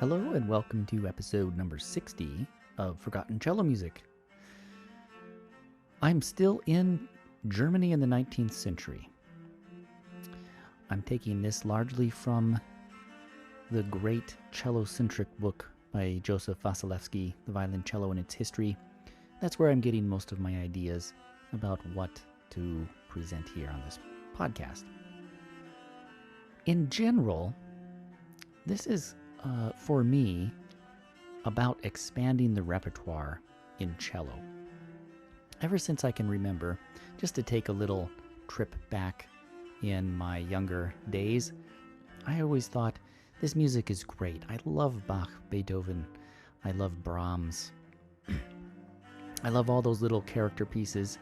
Hello and welcome to episode number 60 of Forgotten Cello Music. I'm still in Germany in the 19th century. I'm taking this largely from the great cello-centric book by Joseph Wasilewski, The Violoncello and Its History. That's where I'm getting most of my ideas about what to present here on this podcast. In general, this is for me, about expanding the repertoire in cello. Ever since I can remember, just to take a little trip back in my younger days, I always thought, this music is great. I love Bach, Beethoven, I love Brahms. I love all those little character pieces,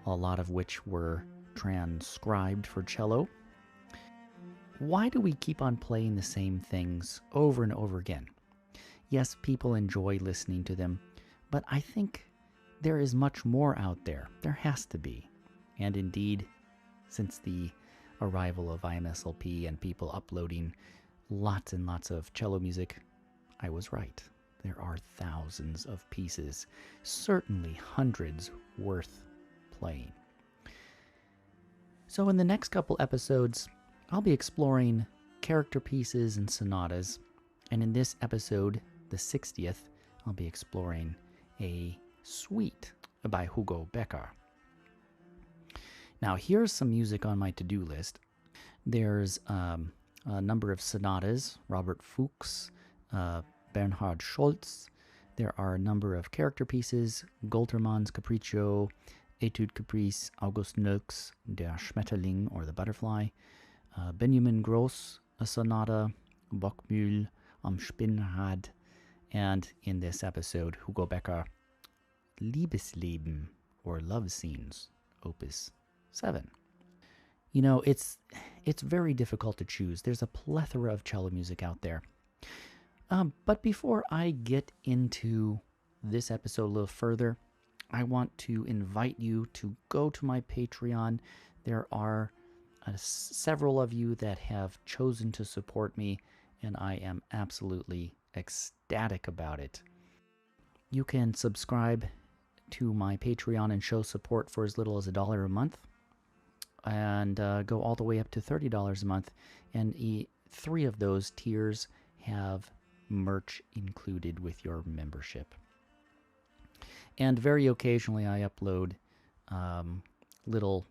a lot of which were transcribed for cello. Why do we keep on playing the same things over and over again? Yes, people enjoy listening to them, but I think there is much more out there. There has to be. And indeed, since the arrival of IMSLP and people uploading lots and lots of cello music, I was right. There are thousands of pieces, certainly hundreds worth playing. So in the next couple episodes, I'll be exploring character pieces and sonatas, and in this episode, the 60th, I'll be exploring a suite by Hugo Becker. Now, here's some music on my to-do list. There's a number of sonatas, Robert Fuchs, Bernhard Scholz. There are a number of character pieces, Goltermann's Capriccio, Etude Caprice, August Nölk's Der Schmetterling, or the Butterfly, Benjamin Gross, a sonata, Bockmühl am Spinnrad, and in this episode, Hugo Becker, Liebesleben, or Love Scenes, Opus 7. You know, it's very difficult to choose. There's a plethora of cello music out there. But before I get into this episode a little further, I want to invite you to go to my Patreon. There are several of you that have chosen to support me, and I am absolutely ecstatic about it. You can subscribe to my Patreon and show support for as little as $1 a month, and go all the way up to $30 a month, and 3 of those tiers have merch included with your membership. And very occasionally I upload little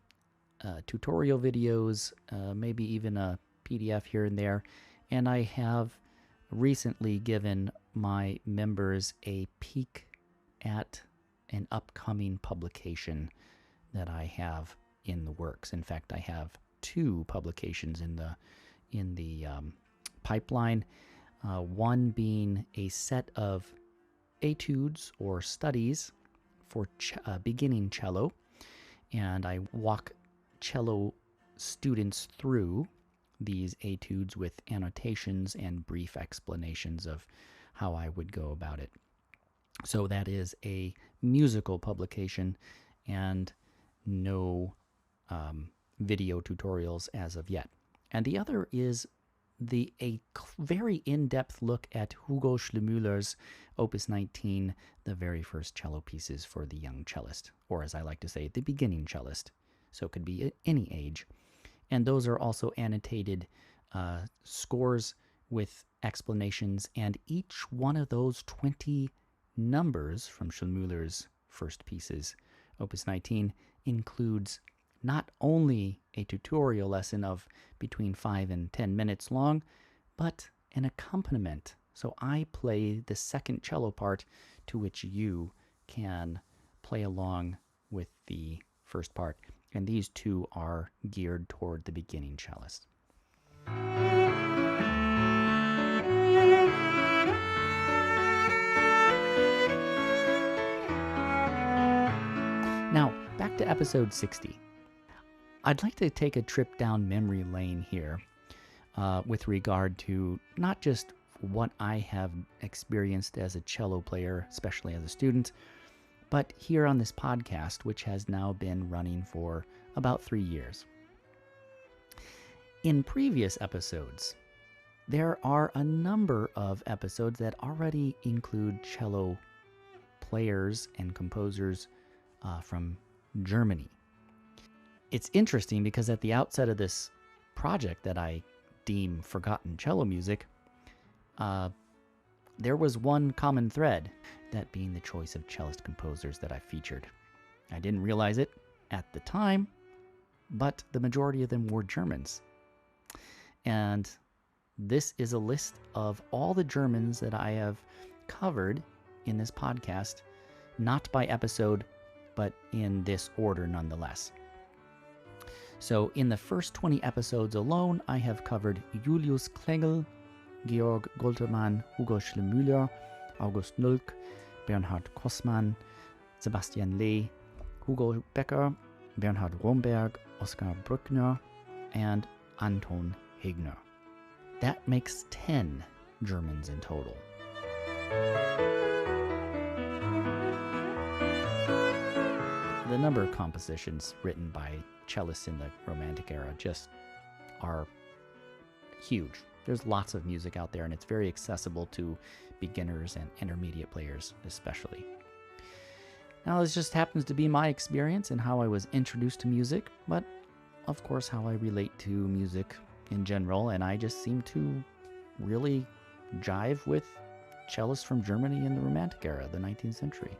tutorial videos, maybe even a PDF here and there, and I have recently given my members a peek at an upcoming publication that I have in the works. In fact, I have 2 publications in the pipeline, one being a set of etudes or studies for beginning cello, and I walk cello students through these etudes with annotations and brief explanations of how I would go about it. So that is a musical publication and no video tutorials as of yet. And the other is a very in-depth look at Hugo Schlemmüller's Opus 19, the very first cello pieces for the young cellist, or as I like to say, the beginning cellist. So it could be at any age. And those are also annotated scores with explanations, and each one of those 20 numbers from Schlemmüller's first pieces, Opus 19, includes not only a tutorial lesson of between 5 and 10 minutes long, but an accompaniment. So I play the second cello part, to which you can play along with the first part. And these 2 are geared toward the beginning cellist. Now, back to episode 60. I'd like to take a trip down memory lane here with regard to not just what I have experienced as a cello player, especially as a student, but here on this podcast, which has now been running for about 3 years. In previous episodes, there are a number of episodes that already include cello players and composers from Germany. It's interesting because at the outset of this project that I deem forgotten cello music, there was one common thread, that being the choice of cellist composers that I featured. I didn't realize it at the time, but the majority of them were Germans. And this is a list of all the Germans that I have covered in this podcast, not by episode, but in this order nonetheless. So in the first 20 episodes alone, I have covered Julius Klengel, Georg Goltermann, Hugo Schlemüller, August Nulk, Bernhard Kossmann, Sebastian Leh, Hugo Becker, Bernhard Romberg, Oskar Brückner, and Anton Hegner. That makes 10 Germans in total. The number of compositions written by cellists in the Romantic era just are huge. There's lots of music out there, and it's very accessible to beginners and intermediate players especially. Now, this just happens to be my experience and how I was introduced to music, but of course how I relate to music in general, and I just seem to really jive with cellists from Germany in the Romantic era, the 19th century.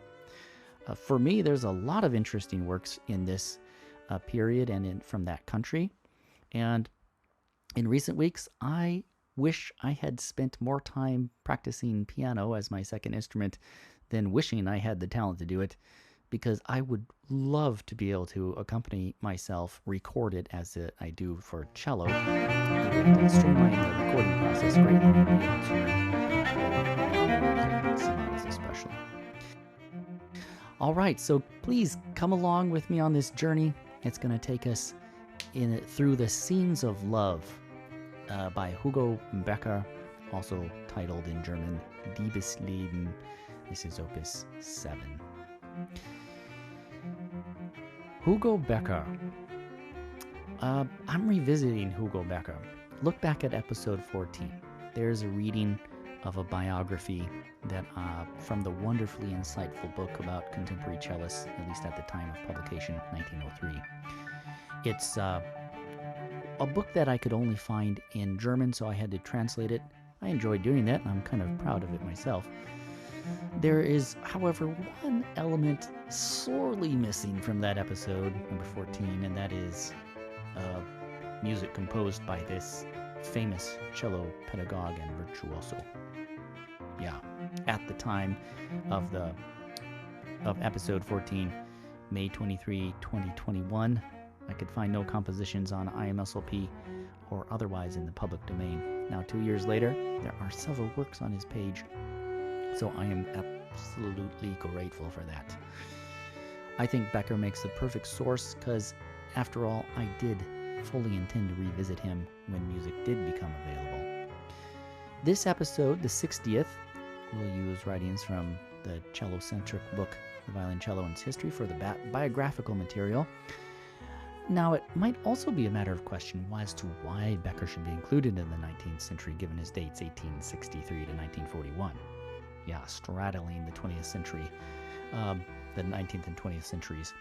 For me, there's a lot of interesting works in this period and from that country, and in recent weeks, I wish I had spent more time practicing piano as my second instrument than wishing I had the talent to do it, because I would love to be able to accompany myself, record it as I do for cello. It would streamline the recording process greatly and be able to sonatas especially. All right, so please come along with me on this journey. It's going to take us through the Scenes of Love by Hugo Becker, also titled in German Liebesleben. This is Opus 7. Hugo Becker. I'm revisiting Hugo Becker. Look back at episode 14. There's a reading of a biography that from the wonderfully insightful book about contemporary cellists, at least at the time of publication, 1903. It's a book that I could only find in German, so I had to translate it. I enjoyed doing that, and I'm kind of proud of it myself. There is, however, one element sorely missing from that episode, number 14, and that is music composed by this famous cello pedagogue and virtuoso. Yeah, at the time of episode 14, May 23, 2021, I could find no compositions on IMSLP or otherwise in the public domain. Now, 2 years later, there are several works on his page, so I am absolutely grateful for that. I think Becker makes the perfect source because, after all, I did fully intend to revisit him when music did become available. This episode, the 60th, will use writings from the cello-centric book, The Violoncello and Its History, for the biographical material. Now, it might also be a matter of question as to why Becker should be included in the 19th century, given his dates 1863 to 1941. Yeah, straddling the 20th century, the 19th and 20th centuries.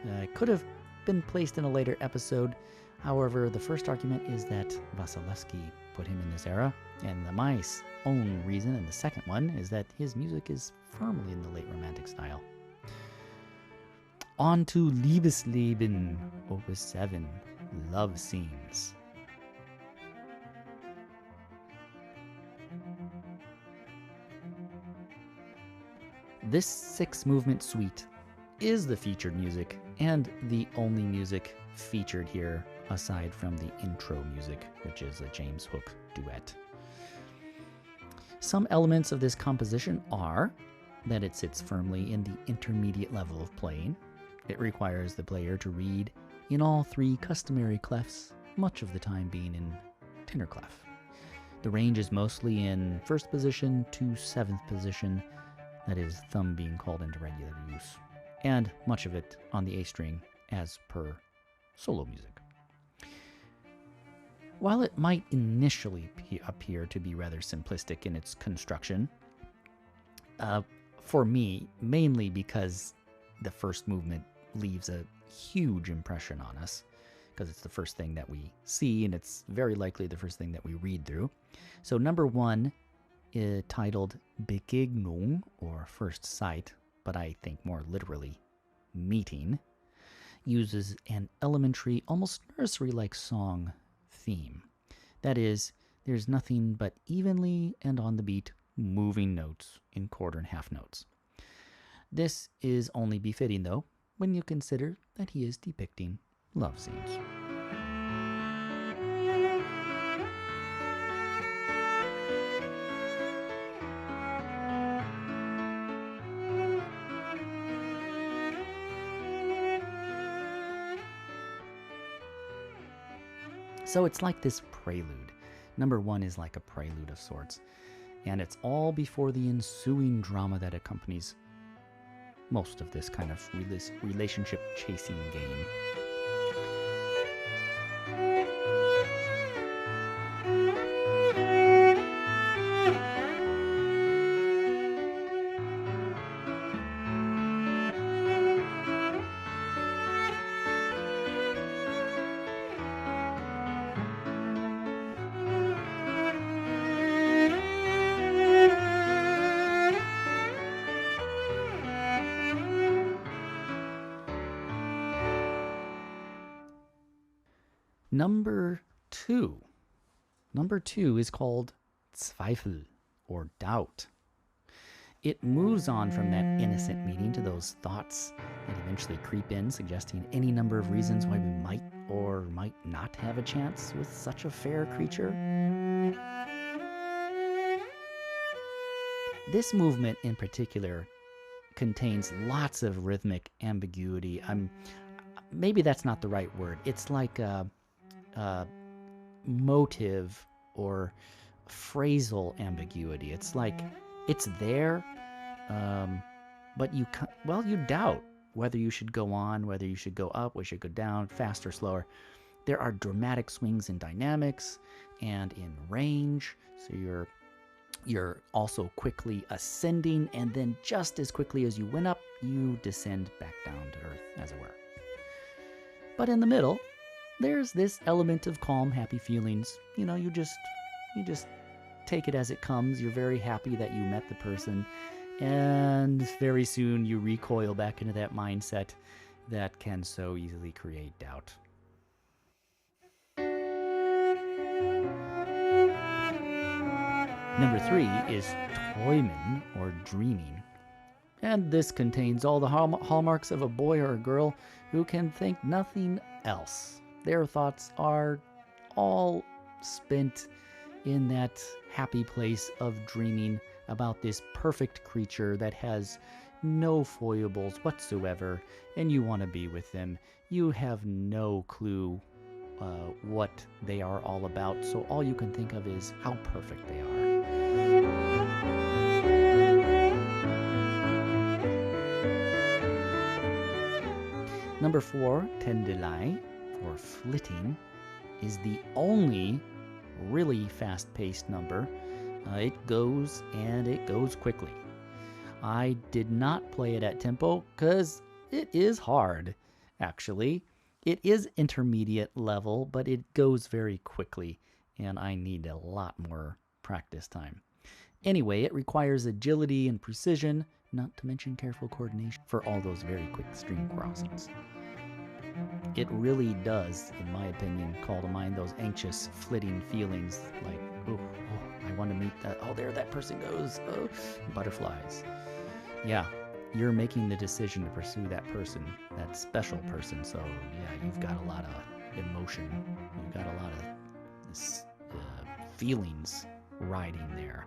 It could have been placed in a later episode. However, the first argument is that Wasilewski put him in this era, and my own reason, and the second one, is that his music is firmly in the late Romantic style. On to Liebesleben, Opus 7, Love Scenes. This 6-movement suite is the featured music, and the only music featured here aside from the intro music, which is a James Hook duet. Some elements of this composition are that it sits firmly in the intermediate level of playing. It requires the player to read in all 3 customary clefs, much of the time being in tenor clef. The range is mostly in 1st position to 7th position, that is, thumb being called into regular use, and much of it on the A string as per solo music. While it might initially appear to be rather simplistic in its construction, for me, mainly because the first movement leaves a huge impression on us, because it's the first thing that we see, and it's very likely the first thing that we read through. So number 1, titled Begegnung, or First Sight, but I think more literally, meeting, uses an elementary, almost nursery-like song theme. That is, there's nothing but evenly and on the beat moving notes in quarter and half notes. This is only befitting, though, when you consider that he is depicting love scenes. So it's like this prelude. Number 1 is like a prelude of sorts, and it's all before the ensuing drama that accompanies most of this kind of relationship chasing game. Number two is called Zweifel, or doubt. It moves on from that innocent meaning to those thoughts that eventually creep in, suggesting any number of reasons why we might or might not have a chance with such a fair creature. This movement in particular contains lots of rhythmic ambiguity. Maybe that's not the right word. It's like a motive or phrasal ambiguity. It's like it's there, but you doubt whether you should go on, whether you should go up, whether you should go down, faster, slower. There are dramatic swings in dynamics and in range, so you're also quickly ascending, and then just as quickly as you went up, you descend back down to earth, as it were. But in the middle, there's this element of calm, happy feelings. You just take it as it comes. You're very happy that you met the person, and very soon you recoil back into that mindset that can so easily create doubt. Number 3 is Träumen, or dreaming. And this contains all the hallmarks of a boy or a girl who can think nothing else. Their thoughts are all spent in that happy place of dreaming about this perfect creature that has no foibles whatsoever, and you want to be with them. You have no clue what they are all about, so all you can think of is how perfect they are. Number 4, Tänderlei, or Flitting, is the only really fast-paced number. It goes, and it goes quickly. I did not play it at tempo because it is hard, actually. It is intermediate level, but it goes very quickly, and I need a lot more practice time. Anyway, it requires agility and precision, not to mention careful coordination for all those very quick string crossings. It really does, in my opinion, call to mind those anxious, flitting feelings like, oh, I want to meet that, oh, there that person goes, oh, butterflies. Yeah, you're making the decision to pursue that person, that special person, so yeah, you've got a lot of emotion, you've got a lot of feelings riding there.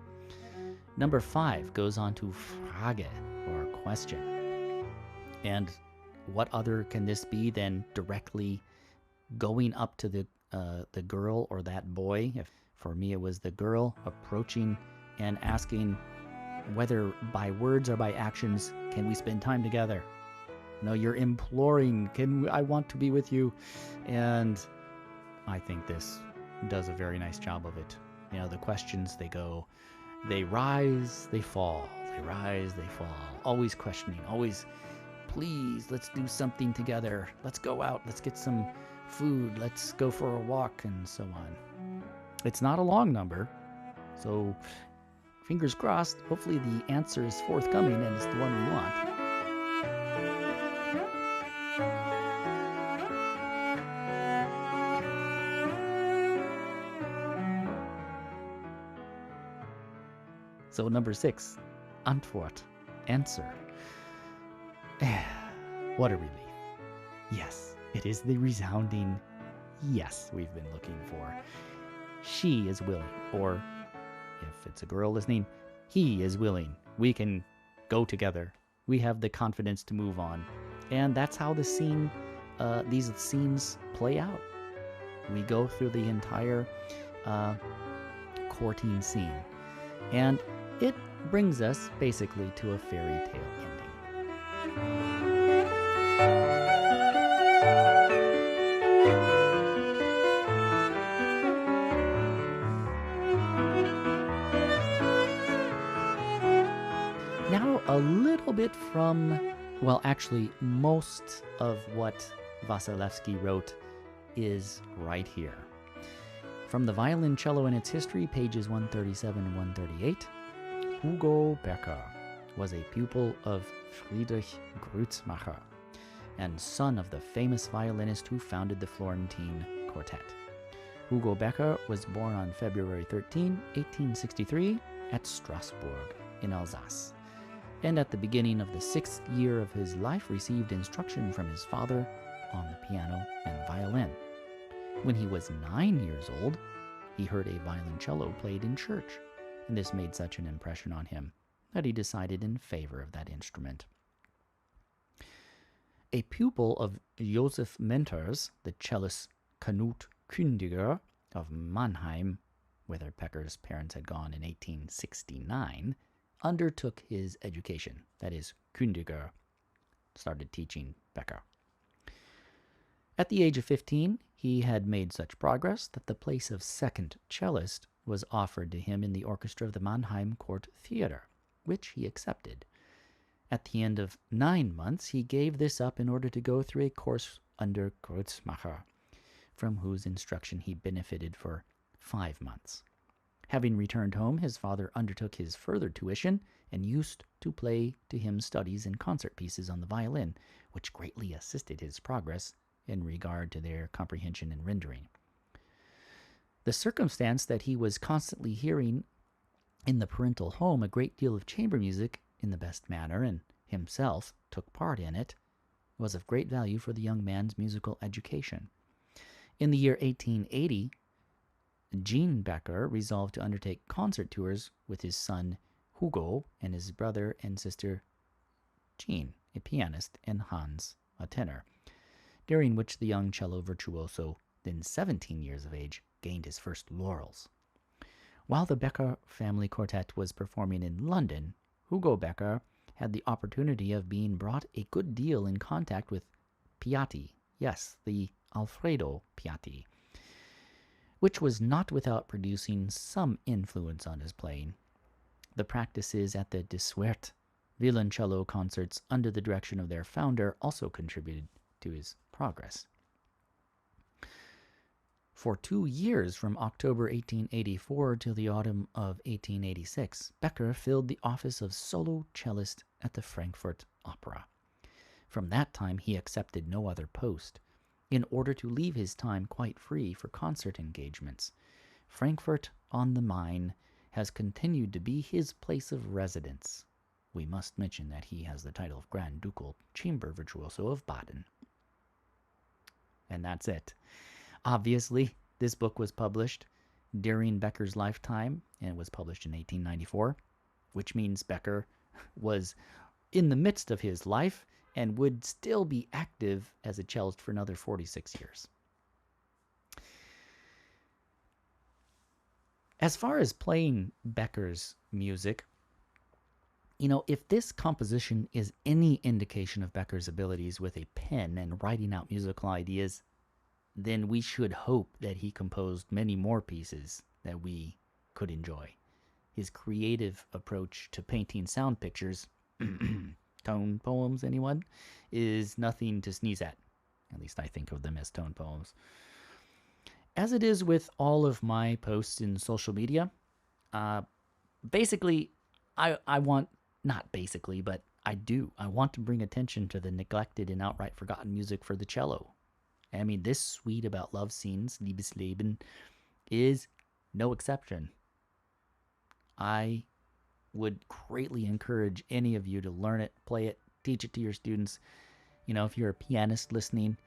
Number 5 goes on to Frage, or question. And what other can this be than directly going up to the girl or that boy? For me, it was the girl approaching and asking whether by words or by actions, can we spend time together? No, you're imploring, I want to be with you. And I think this does a very nice job of it. You know, the questions, they rise, they fall, they rise, they fall. Always questioning, always, please, let's do something together. Let's go out, let's get some food, let's go for a walk, and so on. It's not a long number, so fingers crossed, hopefully the answer is forthcoming and it's the one we want. So number 6, Antwort, answer. What a relief. Yes, it is the resounding yes we've been looking for. She is willing, or if it's a girl listening, he is willing. We can go together. We have the confidence to move on. And that's how these scenes play out. We go through the entire courting scene. And it brings us basically to a fairy tale ending. Now a little bit from, well, actually most of what Wasilewski wrote is right here. From the Violoncello and its History, pages 137 and 138, Hugo Becker was a pupil of Friedrich Grützmacher and son of the famous violinist who founded the Florentine Quartet. Hugo Becker was born on February 13, 1863, at Strasbourg in Alsace, and at the beginning of the 6th year of his life received instruction from his father on the piano and violin. When he was 9 years old, he heard a violoncello played in church, and this made such an impression on him that he decided in favor of that instrument. A pupil of Joseph Menters, the cellist Knut Kündiger of Mannheim, whither Becker's parents had gone in 1869, undertook his education. That is, Kündiger started teaching Becker. At the age of 15, he had made such progress that the place of second cellist was offered to him in the orchestra of the Mannheim Court Theater, which he accepted. At the end of 9 months, he gave this up in order to go through a course under Grützmacher, from whose instruction he benefited for 5 months. Having returned home, his father undertook his further tuition and used to play to him studies and concert pieces on the violin, which greatly assisted his progress in regard to their comprehension and rendering. The circumstance that he was constantly hearing in the parental home a great deal of chamber music in the best manner, and himself took part in it, was of great value for the young man's musical education. In the year 1880, Jean Becker resolved to undertake concert tours with his son Hugo and his brother and sister Jean, a pianist, and Hans, a tenor, during which the young cello virtuoso, then 17 years of age, gained his first laurels. While the Becker family quartet was performing in London, Hugo Becker had the opportunity of being brought a good deal in contact with Piatti, yes, the Alfredo Piatti, which was not without producing some influence on his playing. The practices at the De Suert violoncello concerts under the direction of their founder also contributed to his progress. For 2 years, from October 1884 till the autumn of 1886, Becker filled the office of solo cellist at the Frankfurt Opera. From that time he accepted no other post, in order to leave his time quite free for concert engagements. Frankfurt on the Main has continued to be his place of residence. We must mention that he has the title of Grand Ducal Chamber Virtuoso of Baden. And that's it. Obviously, this book was published during Becker's lifetime, and it was published in 1894, which means Becker was in the midst of his life and would still be active as a cellist for another 46 years. As far as playing Becker's music, you know, if this composition is any indication of Becker's abilities with a pen and writing out musical ideas, then we should hope that he composed many more pieces that we could enjoy. His creative approach to painting sound pictures, tone poems, anyone, is nothing to sneeze at. At least I think of them as tone poems. As it is with all of my posts in social media, basically, I want, not basically, but I want to bring attention to the neglected and outright forgotten music for the cello. I mean, this suite about love scenes, Liebesleben, is no exception. I would greatly encourage any of you to learn it, play it, teach it to your students. You know, if you're a pianist listening,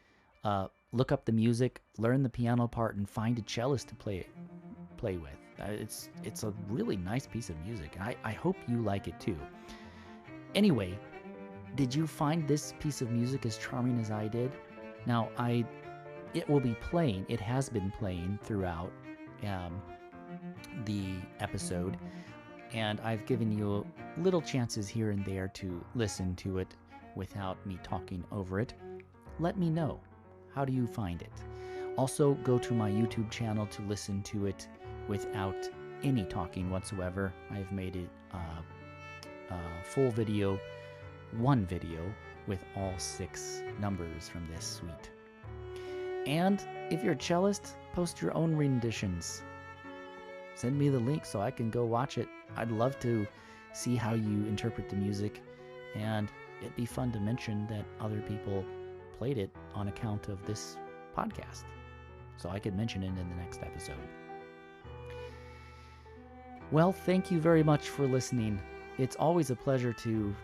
look up the music, learn the piano part, and find a cellist to play with. It's a really nice piece of music. I hope you like it too. Anyway, did you find this piece of music as charming as I did? Now, it will be playing. It has been playing throughout the episode, and I've given you little chances here and there to listen to it without me talking over it. Let me know. How do you find it? Also, go to my YouTube channel to listen to it without any talking whatsoever. I've made it a full video, one video, with all 6 numbers from this suite. And if you're a cellist, post your own renditions. Send me the link so I can go watch it. I'd love to see how you interpret the music, and it'd be fun to mention that other people played it on account of this podcast, so I could mention it in the next episode. Well, thank you very much for listening. It's always a pleasure to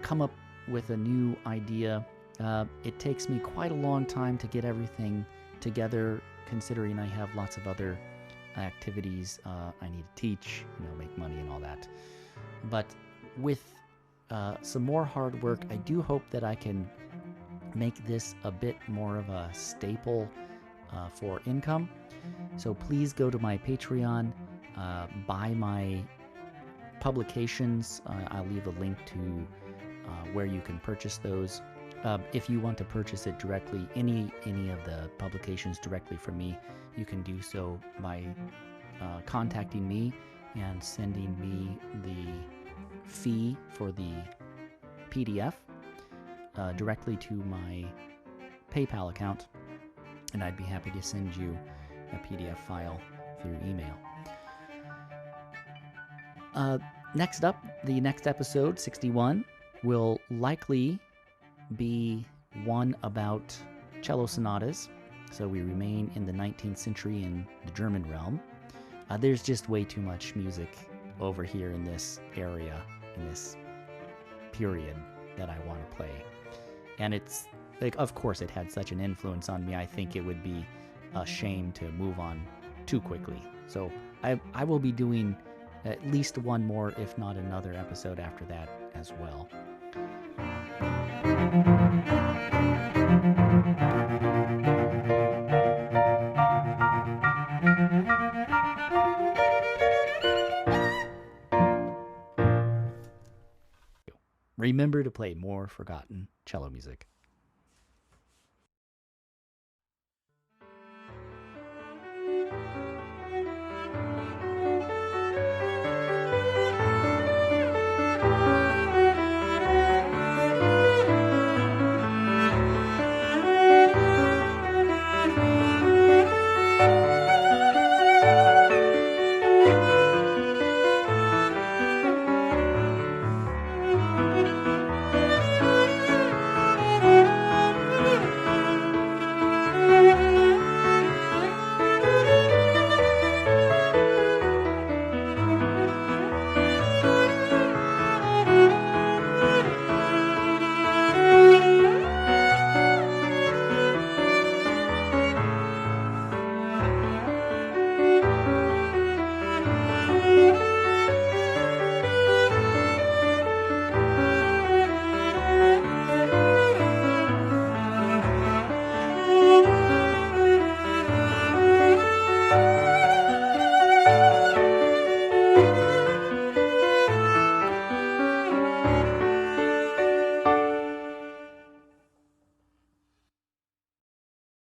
come up with a new idea. It takes me quite a long time to get everything together, considering I have lots of other activities I need to teach, make money and all that. But with some more hard work, I do hope that I can make this a bit more of a staple for income. So please go to my Patreon, buy my publications. I'll leave a link to where you can purchase those. If you want to purchase it directly, any of the publications directly from me, you can do so by contacting me and sending me the fee for the PDF directly to my PayPal account, and I'd be happy to send you a PDF file through email. Next up, the next episode, 61, will likely be one about cello sonatas. So we remain in the 19th century in the German realm. There's just way too much music over here in this area, in this period, that I want to play. And it's, like, of course it had such an influence on me, I think it would be a shame to move on too quickly. So I will be doing at least one more, if not another episode after that as well. Remember to play more forgotten cello music.